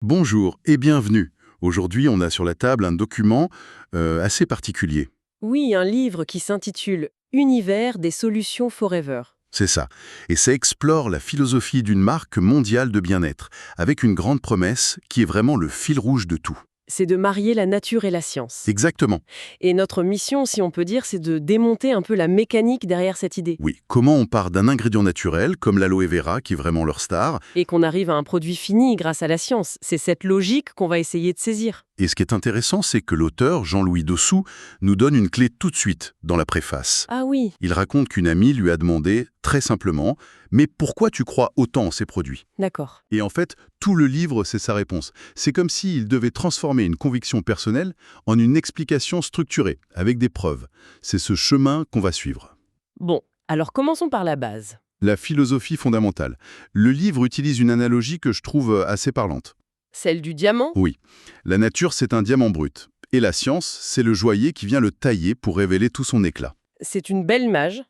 Bonjour et bienvenue. Aujourd'hui, on a sur la table un document assez particulier. Oui, un livre qui s'intitule Univers des solutions forever. C'est ça. Et ça explore la philosophie d'une marque mondiale de bien-être, avec une grande promesse qui est vraiment le fil rouge de tout. C'est de marier la nature et la science. Exactement. Et notre mission, si on peut dire, c'est de démonter un peu la mécanique derrière cette idée. Oui, comment on part d'un ingrédient naturel, comme l'aloe vera, qui est vraiment leur star, Et qu'on arrive à un produit fini grâce à la science. C'est cette logique qu'on va essayer de saisir. et ce qui est intéressant, c'est que l'auteur, Jean-Louis Dossou, nous donne une clé tout de suite dans la préface. Ah oui, Il raconte qu'une amie lui a demandé, très simplement, « Mais pourquoi tu crois autant en ces produits ?» d'accord. Et en fait, tout le livre, c'est sa réponse. C'est comme s'il devait transformer une conviction personnelle en une explication structurée, avec des preuves. C'est ce chemin qu'on va suivre. Bon, alors commençons par la base. La philosophie fondamentale. Le livre utilise une analogie que je trouve assez parlante. Celle du diamant. Oui, la nature, c'est un diamant brut. Et la science, c'est le joaillier qui vient le tailler pour révéler tout son éclat. C'est une belle image.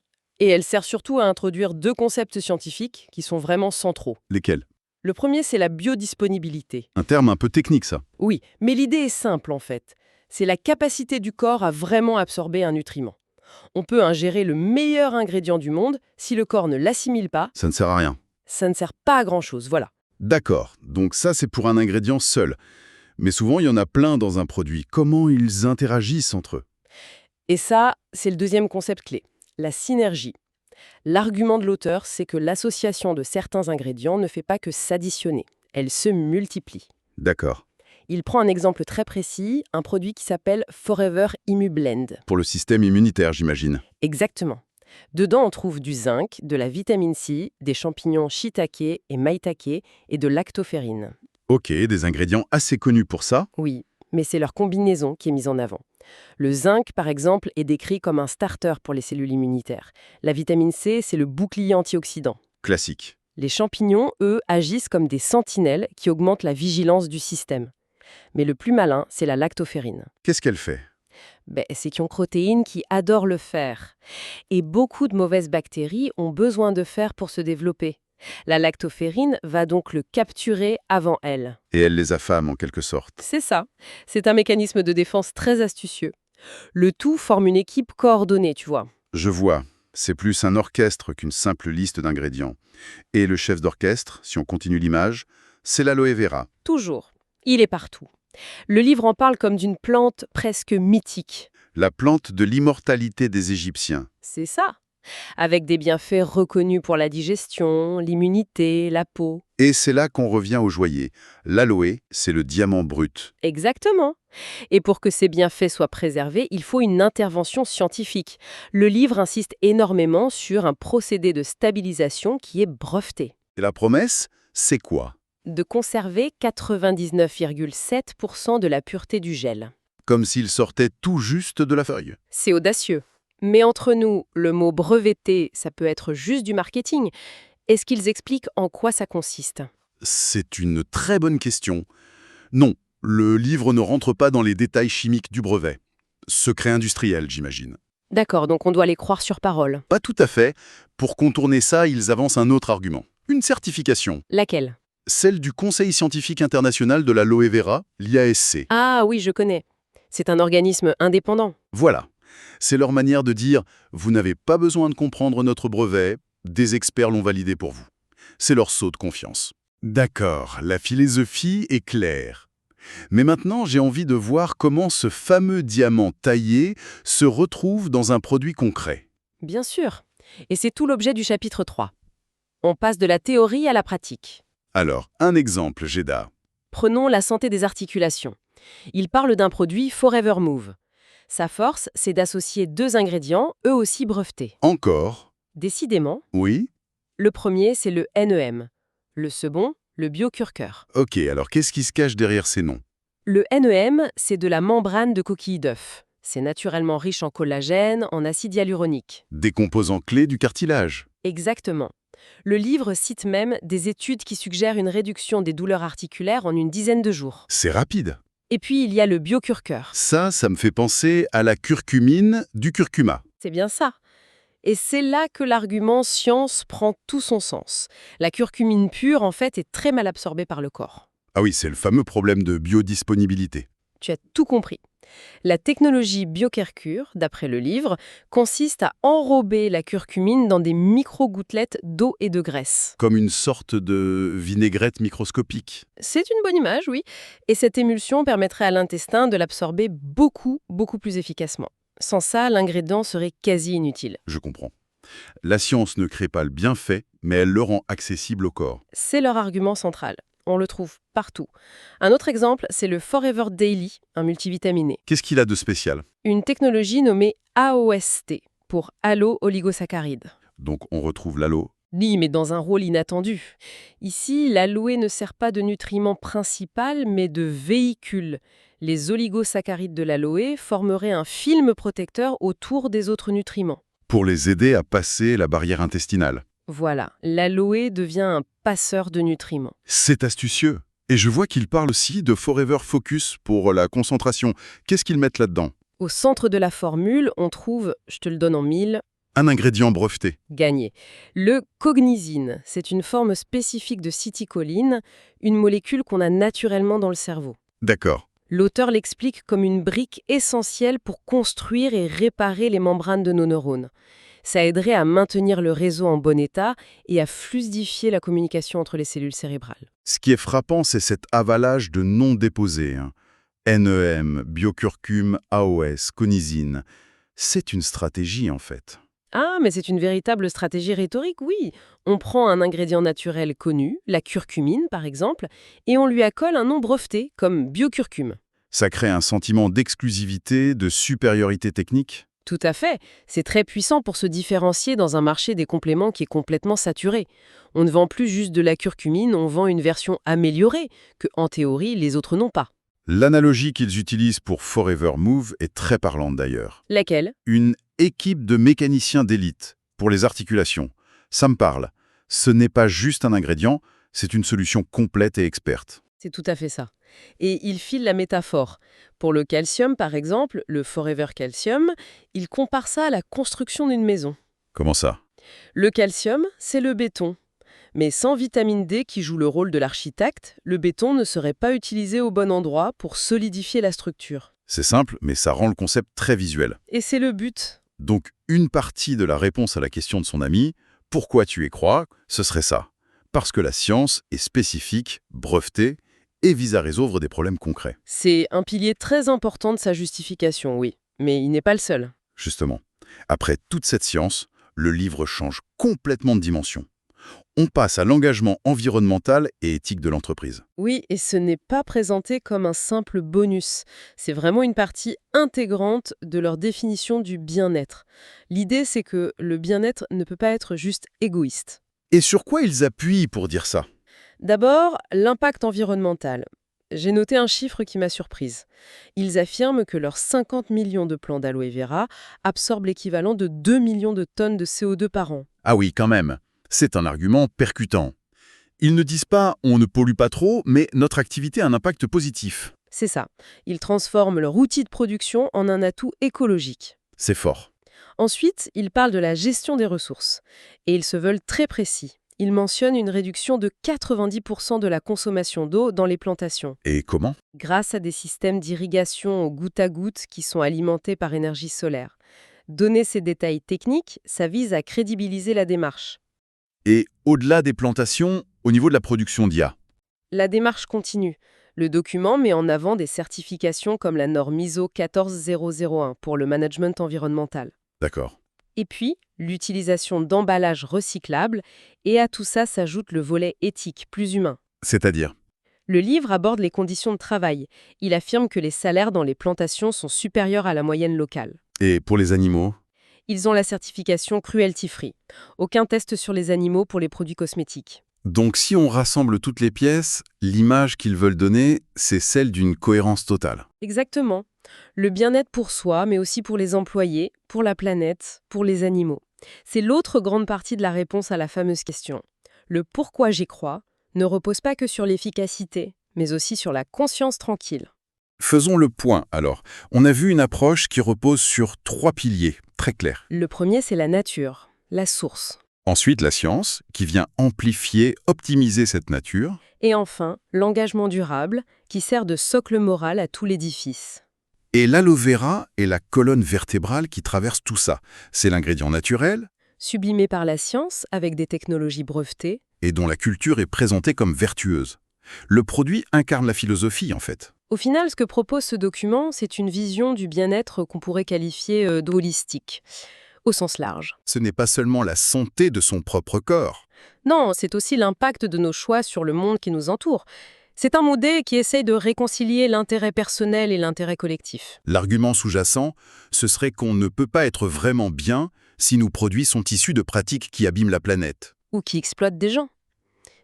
Et elle sert surtout à introduire deux concepts scientifiques qui sont vraiment centraux. Lesquels? Le premier, c'est la biodisponibilité. Un terme un peu technique, ça. Oui, mais l'idée est simple en fait. C'est la capacité du corps à vraiment absorber un nutriment. On peut ingérer le meilleur ingrédient du monde, si le corps ne l'assimile pas, Ça ne sert à rien. ça ne sert pas à grand-chose, voilà. D'accord, donc ça c'est pour un ingrédient seul. Mais souvent il y en a plein dans un produit. Comment ils interagissent entre eux? Et ça, c'est le deuxième concept clé, la synergie. L'argument de l'auteur, c'est que l'association de certains ingrédients ne fait pas que s'additionner, elle se multiplie. D'accord. Il prend un exemple très précis, un produit qui s'appelle Forever ImmuBlend. Pour le système immunitaire, j'imagine. Exactement. Dedans, on trouve du zinc, de la vitamine C, des champignons shiitake et maitake et de lactoferrine. Ok, des ingrédients assez connus pour ça. Oui, mais c'est leur combinaison qui est mise en avant. Le zinc, par exemple, est décrit comme un starter pour les cellules immunitaires. La vitamine C, c'est le bouclier antioxydant. Classique. Les champignons, eux, agissent comme des sentinelles qui augmentent la vigilance du système. Mais le plus malin, c'est la lactoferrine. Qu'est-ce qu'elle fait? C'est qu'ils ont protéines qui adorent le fer. Et beaucoup de mauvaises bactéries ont besoin de fer pour se développer. La lactoferrine va donc le capturer avant elle. Et elle les affame en quelque sorte. C'est ça. C'est un mécanisme de défense très astucieux. Le tout forme une équipe coordonnée, tu vois. Je vois. C'est plus un orchestre qu'une simple liste d'ingrédients. Et le chef d'orchestre, si on continue l'image, c'est l'aloe vera. Toujours. Il est partout. Le livre en parle comme d'une plante presque mythique. La plante de l'immortalité des Égyptiens. C'est ça. Avec des bienfaits reconnus pour la digestion, l'immunité, la peau. Et c'est là qu'on revient au joaillier. L'aloe, c'est le diamant brut. Exactement. Et pour que ces bienfaits soient préservés, il faut une intervention scientifique. Le livre insiste énormément sur un procédé de stabilisation qui est breveté. Et la promesse, c'est quoi? De conserver 99,7% de la pureté du gel. Comme s'il sortait tout juste de la feuille. C'est audacieux. Mais entre nous, le mot breveté, ça peut être juste du marketing. Est-ce qu'ils expliquent en quoi ça consiste? C'est une très bonne question. Non, le livre ne rentre pas dans les détails chimiques du brevet. Secret industriel, j'imagine. D'accord, donc on doit les croire sur parole. Pas tout à fait. Pour contourner ça, ils avancent un autre argument. Une certification. Laquelle? Celle du Conseil scientifique international de l'aloe vera, l'IASC. Ah oui, je connais. C'est un organisme indépendant. Voilà. C'est leur manière de dire « Vous n'avez pas besoin de comprendre notre brevet, des experts l'ont validé pour vous ». C'est leur sceau de confiance. D'accord, la philosophie est claire. Mais maintenant, j'ai envie de voir comment ce fameux diamant taillé se retrouve dans un produit concret. Bien sûr. Et c'est tout l'objet du chapitre 3. On passe de la théorie à la pratique. Alors, un exemple, Jeda. Prenons la santé des articulations. Il parle d'un produit Forever Move. Sa force, c'est d'associer deux ingrédients, eux aussi brevetés. Encore? Décidément, Oui? le premier, c'est le NEM. Le second, le BioCurcur. Ok, alors qu'est-ce qui se cache derrière ces noms? Le NEM, c'est de la membrane de coquille d'œuf. C'est naturellement riche en collagène, en acide hyaluronique. Des composants clés du cartilage. Exactement. Le livre cite même des études qui suggèrent une réduction des douleurs articulaires en une dizaine de jours. C'est rapide. Et puis, il y a le BioCurcur. Ça me fait penser à la curcumine du curcuma. C'est bien ça. Et c'est là que l'argument science prend tout son sens. La curcumine pure, en fait, est très mal absorbée par le corps. Ah oui, c'est le fameux problème de biodisponibilité. Tu as tout compris. La technologie Biokercure, d'après le livre, consiste à enrober la curcumine dans des micro-gouttelettes d'eau et de graisse. Comme une sorte de vinaigrette microscopique. C'est une bonne image, oui, et cette émulsion permettrait à l'intestin de l'absorber beaucoup, beaucoup plus efficacement. Sans ça, l'ingrédient serait quasi inutile. Je comprends. La science ne crée pas le bienfait, mais elle le rend accessible au corps. C'est leur argument central. On le trouve partout. Un autre exemple, c'est le Forever Daily, un multivitaminé. Qu'est-ce qu'il a de spécial? Une technologie nommée AOST, pour allo-oligosaccharides. Donc on retrouve l'alo. Oui, mais dans un rôle inattendu. Ici, l'aloe ne sert pas de nutriment principal, mais de véhicule. Les oligosaccharides de l'aloe formeraient un film protecteur autour des autres nutriments. Pour les aider à passer la barrière intestinale. Voilà, l'aloe devient un passeur de nutriments. C'est astucieux. Et je vois qu'ils parlent aussi de Forever Focus pour la concentration. Qu'est-ce qu'ils mettent là-dedans? Au centre de la formule, on trouve, je te le donne en mille, Un ingrédient breveté. gagné. Le cognizine, c'est une forme spécifique de citicoline, une molécule qu'on a naturellement dans le cerveau. D'accord. L'auteur l'explique comme une brique essentielle pour construire et réparer les membranes de nos neurones. Ça aiderait à maintenir le réseau en bon état et à fluidifier la communication entre les cellules cérébrales. Ce qui est frappant, c'est cet avalage de noms déposés. NEM, biocurcum, AOS, conisine. C'est une stratégie, en fait. Ah, mais c'est une véritable stratégie rhétorique, oui. On prend un ingrédient naturel connu, la curcumine par exemple, et on lui accole un nom breveté, comme biocurcum. Ça crée un sentiment d'exclusivité, de supériorité technique. Tout à fait. C'est très puissant pour se différencier dans un marché des compléments qui est complètement saturé. On ne vend plus juste de la curcumine, on vend une version améliorée, que, en théorie, les autres n'ont pas. L'analogie qu'ils utilisent pour Forever Move est très parlante d'ailleurs. Laquelle? Une équipe de mécaniciens d'élite pour les articulations. Ça me parle. Ce n'est pas juste un ingrédient, c'est une solution complète et experte. C'est tout à fait ça. Et il file la métaphore. Pour le calcium, par exemple, le Forever Calcium, il compare ça à la construction d'une maison. Comment ça? Le calcium, c'est le béton. Mais sans vitamine D qui joue le rôle de l'architecte, le béton ne serait pas utilisé au bon endroit pour solidifier la structure. C'est simple, mais ça rend le concept très visuel. Et c'est le but. Donc, une partie de la réponse à la question de son ami, pourquoi tu y crois, ce serait ça. Parce que la science est spécifique, brevetée, et vise à résoudre des problèmes concrets. C'est un pilier très important de sa justification, oui. Mais il n'est pas le seul. Justement, après toute cette science, le livre change complètement de dimension. On passe à l'engagement environnemental et éthique de l'entreprise. Oui, et ce n'est pas présenté comme un simple bonus. C'est vraiment une partie intégrante de leur définition du bien-être. L'idée, c'est que le bien-être ne peut pas être juste égoïste. Et sur quoi ils appuient pour dire ça? D'abord, l'impact environnemental. J'ai noté un chiffre qui m'a surprise. Ils affirment que leurs 50 millions de plants d'aloe vera absorbent l'équivalent de 2 millions de tonnes de CO2 par an. Ah oui, quand même. C'est un argument percutant. Ils ne disent pas « on ne pollue pas trop », mais « notre activité a un impact positif C'est ça. Ils transforment leur outil de production en un atout écologique. ». C'est fort. Ensuite, ils parlent de la gestion des ressources. Et ils se veulent très précis. Ils mentionnent une réduction de 90% de la consommation d'eau dans les plantations, Et comment? grâce à des systèmes d'irrigation au goutte à goutte qui sont alimentés par énergie solaire. Donner ces détails techniques, ça vise à crédibiliser la démarche. Et au-delà des plantations, au niveau de la production d'IA. La démarche continue. Le document met en avant des certifications comme la norme ISO 14001 pour le management environnemental. D'accord. Et puis, l'utilisation d'emballages recyclables, et à tout ça s'ajoute le volet éthique, plus humain. C'est-à-dire? Le livre aborde les conditions de travail. Il affirme que les salaires dans les plantations sont supérieurs à la moyenne locale. Et pour les animaux? Ils ont la certification Cruelty Free. Aucun test sur les animaux pour les produits cosmétiques. Donc si on rassemble toutes les pièces, l'image qu'ils veulent donner, c'est celle d'une cohérence totale. Exactement. Le bien-être pour soi, mais aussi pour les employés, pour la planète, pour les animaux. C'est l'autre grande partie de la réponse à la fameuse question. Le pourquoi j'y crois ne repose pas que sur l'efficacité, mais aussi sur la conscience tranquille. Faisons le point alors. On a vu une approche qui repose sur 3 piliers, très clairs. Le premier, c'est la nature, la source. Ensuite, la science, qui vient amplifier, optimiser cette nature. Et enfin, l'engagement durable, qui sert de socle moral à tout l'édifice. Et l'aloe vera est la colonne vertébrale qui traverse tout ça. C'est l'ingrédient naturel Sublimé par la science, avec des technologies brevetées. et dont la culture est présentée comme vertueuse. Le produit incarne la philosophie, en fait. Au final, ce que propose ce document, c'est une vision du bien-être qu'on pourrait qualifier d'holistique, au sens large. Ce n'est pas seulement la santé de son propre corps. Non, c'est aussi l'impact de nos choix sur le monde qui nous entoure. C'est un modèle qui essaye de réconcilier l'intérêt personnel et l'intérêt collectif. L'argument sous-jacent, ce serait qu'on ne peut pas être vraiment bien si nos produits sont issus de pratiques qui abîment la planète. Ou qui exploitent des gens.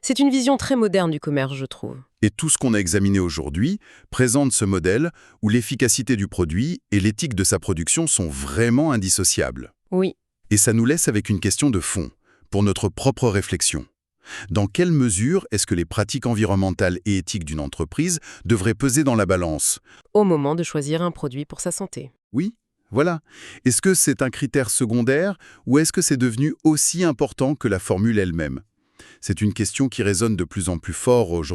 C'est une vision très moderne du commerce, je trouve. Et tout ce qu'on a examiné aujourd'hui présente ce modèle où l'efficacité du produit et l'éthique de sa production sont vraiment indissociables. Oui. Et ça nous laisse avec une question de fond, pour notre propre réflexion. Dans quelle mesure est-ce que les pratiques environnementales et éthiques d'une entreprise devraient peser dans la balance? Au moment de choisir un produit pour sa santé. Oui, voilà. Est-ce que c'est un critère secondaire ou est-ce que c'est devenu aussi important que la formule elle-même? C'est une question qui résonne de plus en plus fort aujourd'hui.